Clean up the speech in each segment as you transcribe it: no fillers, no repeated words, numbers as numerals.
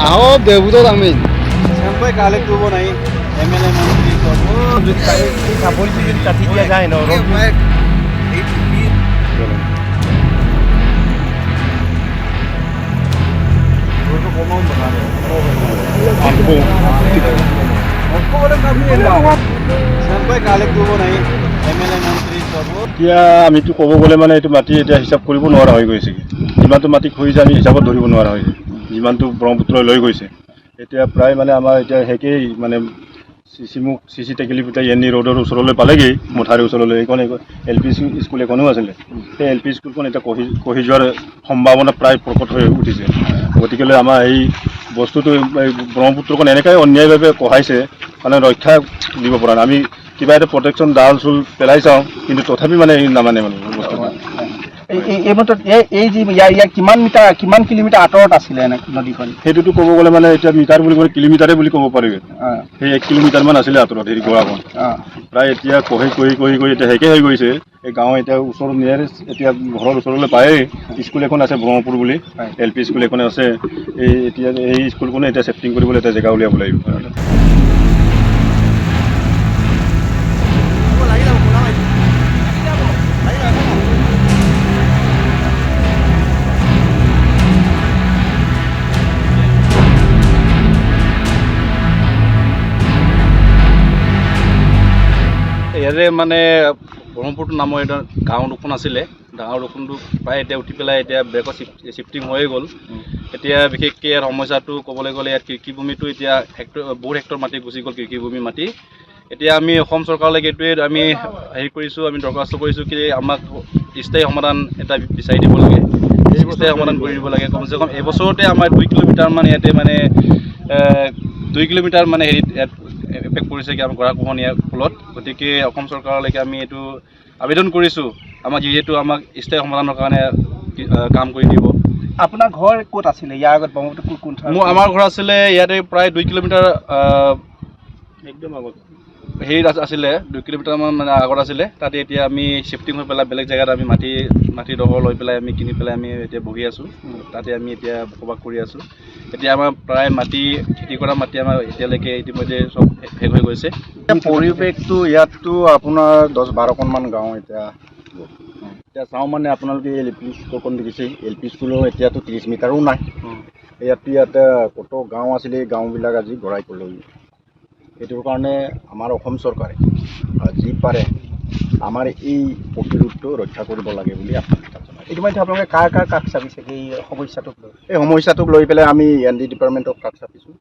আহো দেবুতো আমি sampai kali tu pun naik MLA menteri tu kita polisi jadi tadi dia যায় ন sampai kali tu pun naik MLA menteri tu এতিয়া আমিতো ক'ব গ'লে মানে এইটো মাটি এতিয়া হিচাপ কৰিব নোৱাৰা হৈ গৈছে যিমানটো মাটি খহিছে আমি হিচাপত ধৰিব নোৱাৰা হৈছে যিমানটো ব্ৰহ্মপুত্ৰ লৈ গৈছে এতিয়া প্ৰায় মানে আমাৰ এতিয়া হেকেই মানে চিচি টেকেলিপুটা এনি ৰোডৰ ওচৰলৈ পালেগৈ মথাউৰিৰ ওচৰলৈ এইখন এল পি স্কুল এখনো আছিলে সেই এল পি স্কুলখন এতিয়া খহি যোৱাৰ সম্ভাৱনা প্ৰায় প্ৰকট হৈ উঠিছে গতিকেলৈ আমাৰ এই বস্তুটো ব্ৰহ্মপুত্ৰখন এনেকৈ অন্যায়ভাৱে খহাইছে মানে ৰক্ষা দিব পৰা নাই আমি কিবা এটা প্ৰটেকশ্যন ডাল চুল পেলাই চাওঁ কিন্তু তথাপি মানে নামানে মানে বস্তুটো এই মতত এই যে ইয়াৰ কিমান কিলোমিটাৰ আঁতৰত আছিলে নদীখন সেইটোতো ক'ব গ'লে মানে এতিয়া মিটাৰ বুলি ক'লে কিলোমিটাৰে বুলি ক'ব পাৰি সেই 1 কিলোমিটাৰমান আছিলে আঁতৰত হেৰি গৰাখন প্ৰায় এতিয়া কহি এতিয়া হেকে হৈ গৈছে এই গাঁও এতিয়া ওচৰত নিয়াৰেষ্ট এতিয়া ঘৰৰ ওচৰলৈ পায়েই স্কুল এখন আছে ব্ৰহ্মপুৰ বুলি এল পি স্কুল এখন আছে এই এতিয়া এই স্কুলখনে এতিয়া চেফটিং কৰিবলৈ এটা জেগা উলিয়াব লাগিব ইয়াৰে মানে ব্ৰহ্মপুত্ৰ নামৰ এটা গাঁও দুখন আছিলে গাঁৱৰ দুখনটো প্ৰায় এতিয়া উঠি পেলাই এতিয়া ব্ৰেকত চিফ্টিং হৈয়ে গ'ল এতিয়া বিশেষকৈ ইয়াৰ সমস্যাটো ক'বলৈ গ'লে ইয়াত কৃষিভূমিটো এতিয়া বহুত হেক্টৰ মাটি গুচি গ'ল কৃষিভূমি মাটি এতিয়া আমি অসম চৰকাৰলৈকে এইটোৱে আমি হেৰি কৰিছোঁ আমি দৰখাস্ত কৰিছোঁ কি আমাক স্থায়ী সমাধান এটা বিচাৰি দিব লাগে স্থায়ী সমাধান কৰি দিব লাগে কমচে কম এবছৰতে আমাৰ 2 কিলোমিটাৰমান ইয়াতে মানে 2 কিলোমিটাৰ মানে হেৰিত ইয়াত এফেক্ট কৰিছে কি আমাৰ গৰাখহনীয়াৰ ফলত গতিকে অসম চৰকাৰলৈকে আমি এইটো আবেদন কৰিছোঁ আমাক যিহেতু আমাক স্থায়ী সমাধানৰ কাৰণে কাম কৰি দিব আপোনাৰ ঘৰ ক'ত আছিলে ইয়াৰ আগত ব্ৰহ্মপুত্ৰ কোন আমাৰ ঘৰ আছিলে ইয়াতে প্ৰায় 2 কিলোমিটাৰ একদম আগত হেৰিত আছিলে 2 কিলোমিটাৰমান মানে আগত আছিলে তাতে এতিয়া আমি চিফ্টিং হৈ পেলাই বেলেগ জেগাত আমি মাটিডোখৰ লৈ পেলাই আমি কিনি পেলাই আমি এতিয়া বহি আছোঁ তাতে আমি এতিয়া বসবাস কৰি আছোঁ এতিয়া আমাৰ প্ৰায় মাটি খেতি কৰা মাটি আমাৰ এতিয়ালৈকে ইতিমধ্যে চব শেষ হৈ গৈছে পৰিৱেশটো ইয়াততো আপোনাৰ 10-12খনমান গাঁও এতিয়া চাওঁ মানে আপোনালোকে এল পি স্কুলখন দেখিছে এল পি স্কুলৰ এতিয়াতো 30 মিটাৰো নাই ইয়াতে কত গাঁও আছিলে এই গাঁওবিলাক আজি গৰাই পেলালে এইটোৰ কাৰণে আমাৰ অসম চৰকাৰে যি পাৰে আমাৰ এই প্ৰতিৰোধটো ৰক্ষা কৰিব লাগে বুলি ইতিমধ্যে আপোনালোকে কাৰ কাষ চাপিছে এই সমস্যাটোক লৈ পেলাই আমি ND ডিপাৰ্টমেণ্টক কাষ চাপিছোঁ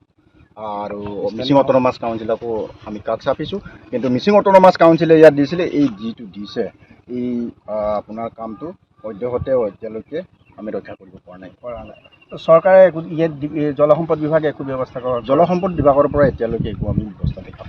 আৰু মিচিং অট'নমাছ কাউন্সিলকো আমি কাষ চাপিছোঁ কিন্তু মিচিং অট'নমাছ কাউন্সিলে ইয়াত দিছিলে এই যিটো দিছে এই আপোনাৰ কামটো সদ্যহতে এতিয়ালৈকে আমি ৰক্ষা কৰিব পৰা নাই চৰকাৰে ইয়াত জলসম্পদ বিভাগে একো ব্যৱস্থা কৰে জলসম্পদ বিভাগৰ পৰা এতিয়ালৈকে একো আমি ব্যৱস্থা দেখা